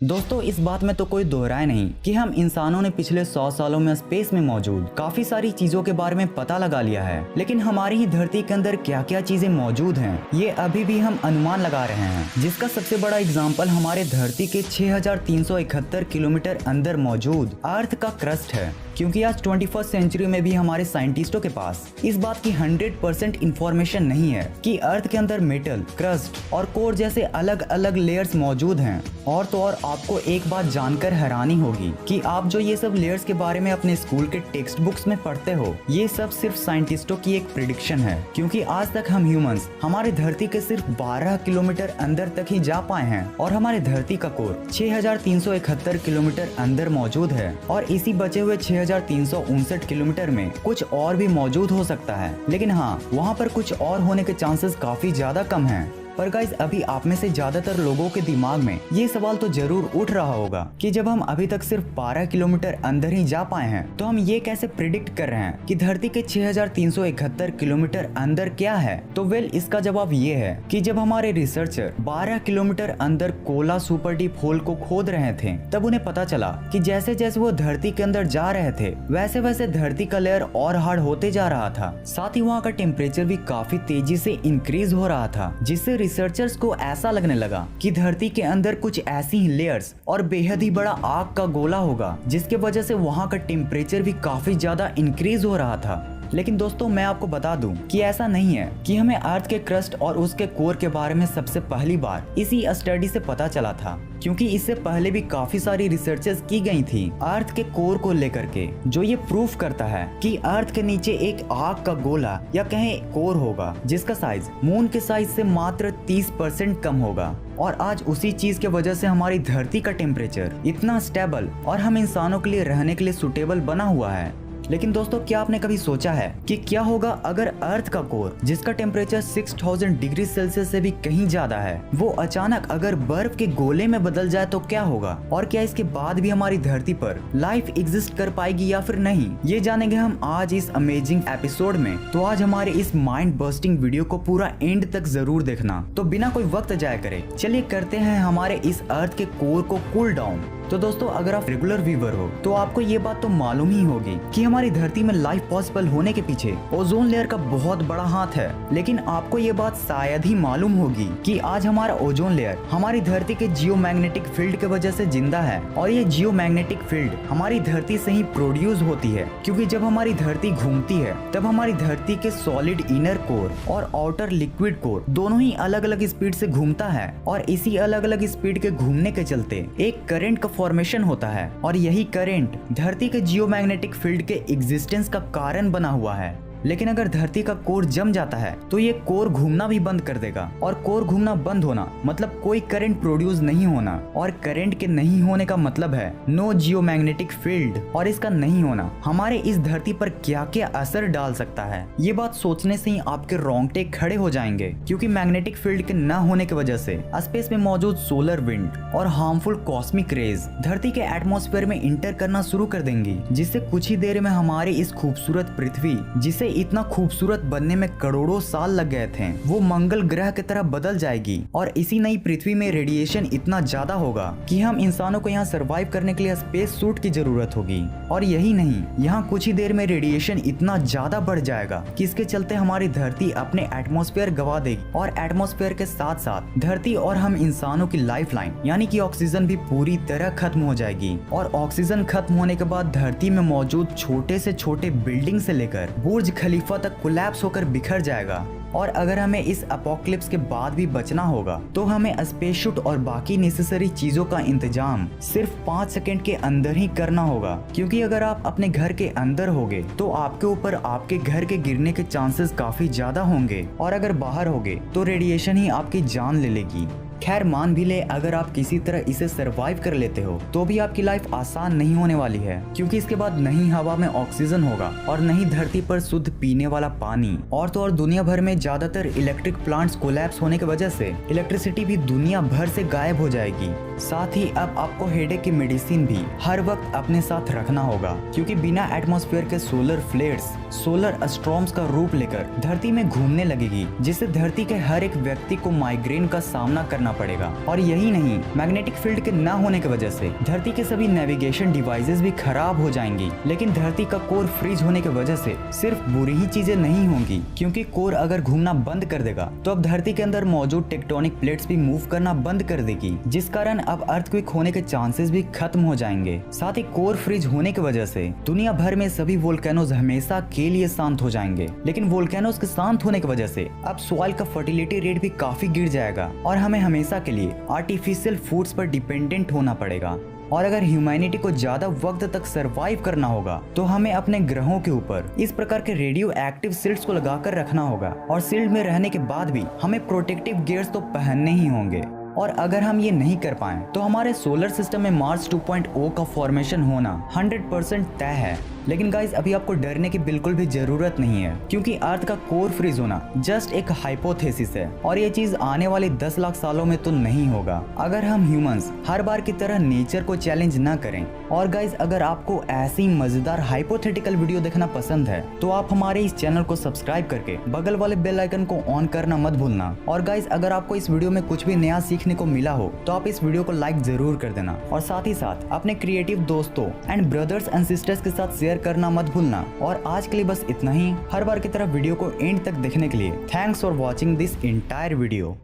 दोस्तों इस बात में तो कोई दो राय नहीं कि हम इंसानों ने पिछले 100 सालों में स्पेस में मौजूद काफी सारी चीजों के बारे में पता लगा लिया है, लेकिन हमारी ही धरती के अंदर क्या क्या चीजें मौजूद हैं ये अभी भी हम अनुमान लगा रहे हैं। जिसका सबसे बड़ा एग्जाम्पल हमारे धरती के 6371 किलोमीटर अंदर मौजूद अर्थ का क्रस्ट है, क्योंकि आज 21वीं सेंचुरी में भी हमारे साइंटिस्टों के पास इस बात की 100% इंफॉर्मेशन नहीं है कि अर्थ के अंदर मेटल, क्रस्ट और कोर जैसे अलग अलग लेयर्स मौजूद हैं। और तो और आपको एक बात जानकर हैरानी होगी कि आप जो ये सब लेयर्स के बारे में अपने स्कूल के टेक्स्ट बुक्स में पढ़ते हो, ये सब सिर्फ साइंटिस्टों की एक प्रिडिक्शन है, क्योंकि आज तक हम ह्यूमंस हमारे धरती के सिर्फ 12 किलोमीटर अंदर तक ही जा पाए हैं और हमारे धरती का कोर 6371 किलोमीटर अंदर मौजूद है और इसी बचे हुए 6359 किलोमीटर में कुछ और भी मौजूद हो सकता है। लेकिन हाँ, वहाँ पर कुछ और होने के चांसेस काफी ज्यादा कम हैं। पर गाइस, अभी आप में से ज्यादातर लोगों के दिमाग में ये सवाल तो जरूर उठ रहा होगा कि जब हम अभी तक सिर्फ 12 किलोमीटर अंदर ही जा पाए हैं तो हम ये कैसे प्रिडिक्ट कर रहे हैं कि धरती के 6371 किलोमीटर अंदर क्या है। तो वेल, इसका जवाब ये है कि जब हमारे रिसर्चर 12 किलोमीटर अंदर कोला सुपर डीप होल को खोद रहे थे, तब उन्हें पता चला कि जैसे जैसे वो धरती के अंदर जा रहे थे वैसे वैसे धरती का लेयर और हार्ड होते जा रहा था। साथ ही वहाँ का टेम्परेचर भी काफी तेजी से इंक्रीज हो रहा था, जिससे रिसर्चर्स को ऐसा लगने लगा कि धरती के अंदर कुछ ऐसी ही लेयर्स और बेहद ही बड़ा आग का गोला होगा, जिसके वजह से वहाँ का टेम्परेचर भी काफी ज्यादा इंक्रीज हो रहा था। लेकिन दोस्तों, मैं आपको बता दूं कि ऐसा नहीं है कि हमें अर्थ के क्रस्ट और उसके कोर के बारे में सबसे पहली बार इसी स्टडी से पता चला था, क्योंकि इससे पहले भी काफी सारी रिसर्चेस की गई थी अर्थ के कोर को लेकर के, जो ये प्रूफ करता है कि अर्थ के नीचे एक आग का गोला या कहें कोर होगा, जिसका साइज मून के साइज से मात्र 30% कम होगा। और आज उसी चीज के वजह से हमारी धरती का टेम्परेचर इतना स्टेबल और हम इंसानों के लिए रहने के लिए सुटेबल बना हुआ है। लेकिन दोस्तों, क्या आपने कभी सोचा है कि क्या होगा अगर अर्थ का कोर, जिसका टेम्परेचर 6000 डिग्री सेल्सियस से भी कहीं ज्यादा है, वो अचानक अगर बर्फ के गोले में बदल जाए तो क्या होगा? और क्या इसके बाद भी हमारी धरती पर लाइफ एग्जिस्ट कर पाएगी या फिर नहीं? ये जानेंगे हम आज इस अमेजिंग एपिसोड में। तो आज हमारे इस माइंड बस्टिंग वीडियो को पूरा एंड तक जरूर देखना। तो बिना कोई वक्त जाया करे, चलिए करते हैं हमारे इस अर्थ के कोर को कूल डाउन। तो दोस्तों, अगर आप रेगुलर व्यूअर हो तो आपको ये बात तो मालूम ही होगी कि हमारी धरती में लाइफ पॉसिबल होने के पीछे ओजोन लेयर का बहुत बड़ा हाथ है। लेकिन आपको ये बात शायद ही मालूम होगी कि आज हमारा ओजोन लेयर हमारी धरती के जियोमैग्नेटिक फील्ड के वजह से जिंदा है, और ये जियोमैग्नेटिक फील्ड हमारी धरती से ही प्रोड्यूस होती है, क्योंकि जब हमारी धरती घूमती है तब हमारी धरती के सॉलिड इनर कोर और आउटर लिक्विड कोर दोनों ही अलग अलग स्पीड से घूमता है, और इसी अलग अलग स्पीड के घूमने के चलते एक करंट का फॉर्मेशन होता है, और यही करंट धरती के जियोमैग्नेटिक फील्ड के एग्जिस्टेंस का कारण बना हुआ है। लेकिन अगर धरती का कोर जम जाता है तो ये कोर घूमना भी बंद कर देगा, और कोर घूमना बंद होना मतलब कोई करंट प्रोड्यूस नहीं होना, और करंट के नहीं होने का मतलब है नो जियोमैग्नेटिक फील्ड। और इसका नहीं होना हमारे इस धरती पर क्या क्या असर डाल सकता है, ये बात सोचने से ही आपके रोंगटे खड़े हो जाएंगे, क्योंकि मैग्नेटिक फील्ड के न होने की वजह से स्पेस में मौजूद सोलर विंड और हार्मफुल कॉस्मिक रेज धरती के एटमॉस्फेयर में इंटर करना शुरू कर देंगी, जिससे कुछ ही देर में हमारी इस खूबसूरत पृथ्वी, जिसे इतना खूबसूरत बनने में करोड़ों साल लग गए थे, वो मंगल ग्रह की तरह बदल जाएगी। और इसी नई पृथ्वी में रेडिएशन इतना ज्यादा होगा कि हम इंसानों को यहाँ सरवाइव करने के लिए स्पेस सूट की जरूरत होगी। और यही नहीं, यहाँ कुछ ही देर में रेडिएशन इतना ज्यादा बढ़ जाएगा कि इसके चलते हमारी धरती अपने एटमॉस्फेयर गवा देगी, और एटमॉस्फेयर के साथ साथ धरती और हम इंसानों की लाइफ लाइन यानी कि ऑक्सीजन भी पूरी तरह खत्म हो जाएगी। और ऑक्सीजन खत्म होने के बाद धरती में मौजूद छोटे से छोटे बिल्डिंग से लेकर बुर्ज खलीफा तक कोलैप्स होकर बिखर जाएगा। और अगर हमें इस अपोकलिप्स के बाद भी बचना होगा तो हमें स्पेस शूट और बाकी नेसेसरी चीजों का इंतजाम सिर्फ 5 सेकंड के अंदर ही करना होगा, क्योंकि अगर आप अपने घर के अंदर होगे तो आपके ऊपर आपके घर के गिरने के चांसेस काफी ज्यादा होंगे, और अगर बाहर होगे तो रेडिएशन ही आपकी जान ले लेगी। खैर, मान भी ले अगर आप किसी तरह इसे सरवाइव कर लेते हो तो भी आपकी लाइफ आसान नहीं होने वाली है, क्योंकि इसके बाद नहीं हवा में ऑक्सीजन होगा और नहीं धरती पर शुद्ध पीने वाला पानी। और तो और दुनिया भर में ज्यादातर इलेक्ट्रिक प्लांट्स कोलैप्स होने की वजह से इलेक्ट्रिसिटी भी दुनिया भर से गायब हो जाएगी। साथ ही अब आपको हेडेक की मेडिसिन भी हर वक्त अपने साथ रखना होगा, क्योंकि बिना एटमॉस्फेयर के सोलर फ्लेयर्स सोलर स्टॉर्म्स का रूप लेकर धरती में घूमने लगेगी, जिससे धरती के हर एक व्यक्ति को माइग्रेन का सामना करना पड़ेगा। और यही नहीं, मैग्नेटिक फील्ड के न होने की वजह से धरती के सभी नेविगेशन डिवाइसेस भी खराब हो जाएंगी। लेकिन धरती का कोर फ्रीज होने की वजह से सिर्फ बुरी ही चीजें नहीं होंगी, क्योंकि कोर अगर घूमना बंद कर देगा तो अब धरती के अंदर मौजूद टेक्टोनिक प्लेट्स भी मूव करना बंद कर देगी, जिस कारण अब अर्थक्वेक होने के चांसेस भी खत्म हो जाएंगे। साथ ही कोर फ्रीज होने की वजह से दुनिया भर में सभी वोल्केनोज हमेशा के लिए शांत हो जाएंगे। लेकिन वोल्केनोज के शांत होने की वजह से अब सॉइल का फर्टिलिटी रेट भी काफी गिर जाएगा और हमें हमेशा के लिए आर्टिफिशियल फूड्स पर डिपेंडेंट होना पड़ेगा। और अगर ह्यूमैनिटी को ज्यादा वक्त तक सरवाइव करना होगा तो हमें अपने ग्रहों के ऊपर इस प्रकार के रेडियो एक्टिव शील्ड्स को लगाकर रखना होगा, और शील्ड में रहने के बाद भी हमें प्रोटेक्टिव गियर्स तो पहनने ही होंगे। और अगर हम ये नहीं कर पाएं तो हमारे सोलर सिस्टम में मार्स 2.0 का फॉर्मेशन होना 100% तय है। लेकिन गाइस, अभी आपको डरने की बिल्कुल भी जरूरत नहीं है, क्योंकि अर्थ का कोर फ्रीज होना जस्ट एक हाइपोथेसिस है और ये चीज आने वाले 10 लाख सालों में तो नहीं होगा, अगर हम ह्यूमंस हर बार की तरह नेचर को चैलेंज ना करें। और गाइस, अगर आपको ऐसी मजेदार हाइपोथेटिकल वीडियो देखना पसंद है तो आप हमारे इस चैनल को सब्सक्राइब करके बगल वाले बेल आइकन को ऑन करना मत भूलना। और गाइस, अगर आपको इस वीडियो में कुछ भी नया सीखने को मिला हो तो आप इस वीडियो को लाइक जरूर कर देना, और साथ ही साथ अपने क्रिएटिव दोस्तों एंड ब्रदर्स एंड सिस्टर्स के साथ शेयर करना मत भूलना। और आज के लिए बस इतना ही। हर बार की तरह वीडियो को एंड तक देखने के लिए thanks for watching this entire video.